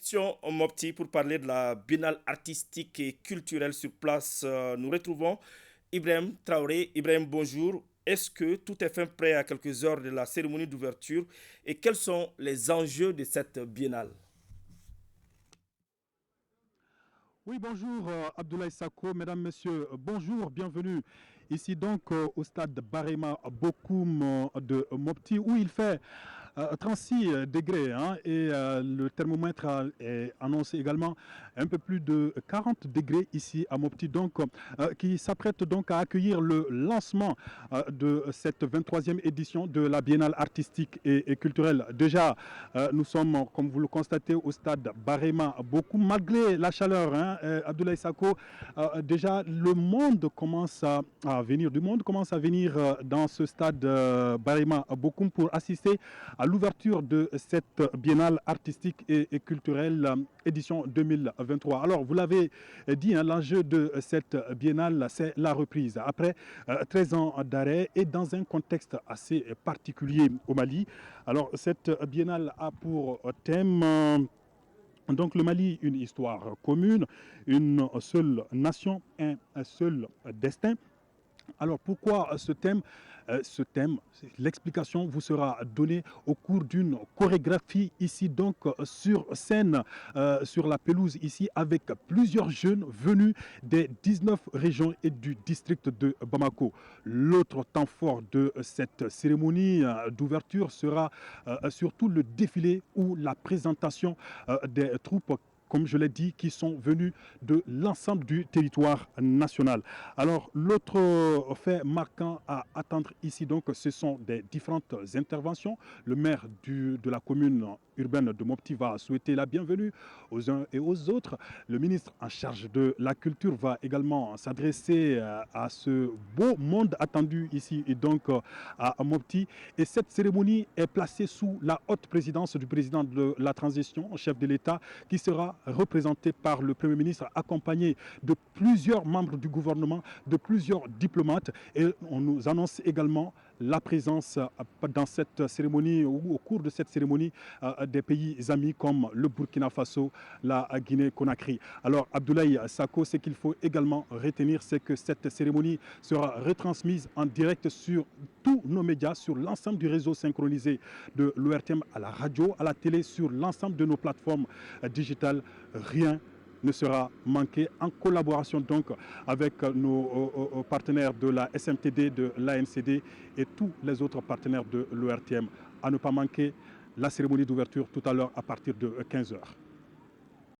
Direction Mopti pour parler de la biennale artistique et culturelle sur place. Nous retrouvons Ibrahim Traoré. Ibrahim, bonjour. Est-ce que tout est fin prêt à quelques heures de la cérémonie d'ouverture et quels sont les enjeux de cette biennale? Oui, bonjour Abdoulaye Sako, mesdames, messieurs, bonjour, bienvenue ici donc au stade Barema Bokoum de Mopti où il fait 36 degrés hein, et le thermomètre annonce également un peu plus de 40 degrés ici à Mopti, donc qui s'apprête donc à accueillir le lancement de cette 23e édition de la Biennale artistique et culturelle. Déjà, nous sommes, comme vous le constatez, au stade Barema Bokoum, malgré la chaleur, hein, Abdoulaye Sako, déjà le monde commence à venir, du monde commence à venir dans ce stade Barema Bokoum pour assister à l'ouverture de cette biennale artistique et culturelle édition 2023. Alors, vous l'avez dit, hein, l'enjeu de cette biennale, c'est la reprise. Après 13 ans d'arrêt et dans un contexte assez particulier au Mali. Alors, cette biennale a pour thème donc le Mali, une histoire commune, une seule nation, un seul destin. Alors pourquoi ce thème? L'explication vous sera donnée au cours d'une chorégraphie ici donc sur scène, sur la pelouse ici avec plusieurs jeunes venus des 19 régions et du district de Bamako. L'autre temps fort de cette cérémonie d'ouverture sera surtout le défilé ou la présentation des troupes, comme je l'ai dit, qui sont venus de l'ensemble du territoire national. Alors, l'autre fait marquant à attendre ici, donc, ce sont des différentes interventions. Le maire de la commune urbaine de Mopti va souhaiter la bienvenue aux uns et aux autres. Le ministre en charge de la culture va également s'adresser à ce beau monde attendu ici et donc à Mopti. Et cette cérémonie est placée sous la haute présidence du président de la transition, chef de l'État, qui sera représenté par le Premier ministre, accompagné de plusieurs membres du gouvernement, de plusieurs diplomates. Et on nous annonce également la présence dans cette cérémonie ou au cours de cette cérémonie des pays amis comme le Burkina Faso, la Guinée-Conakry. Alors Abdoulaye Sako, ce qu'il faut également retenir, c'est que cette cérémonie sera retransmise en direct sur tous nos médias, sur l'ensemble du réseau synchronisé de l'ORTM, à la radio, à la télé, sur l'ensemble de nos plateformes digitales. Rien ne sera manqué en collaboration donc avec nos partenaires de la SMTD, de l'ANCD et tous les autres partenaires de l'ORTM. À ne pas manquer la cérémonie d'ouverture tout à l'heure à partir de 15 heures.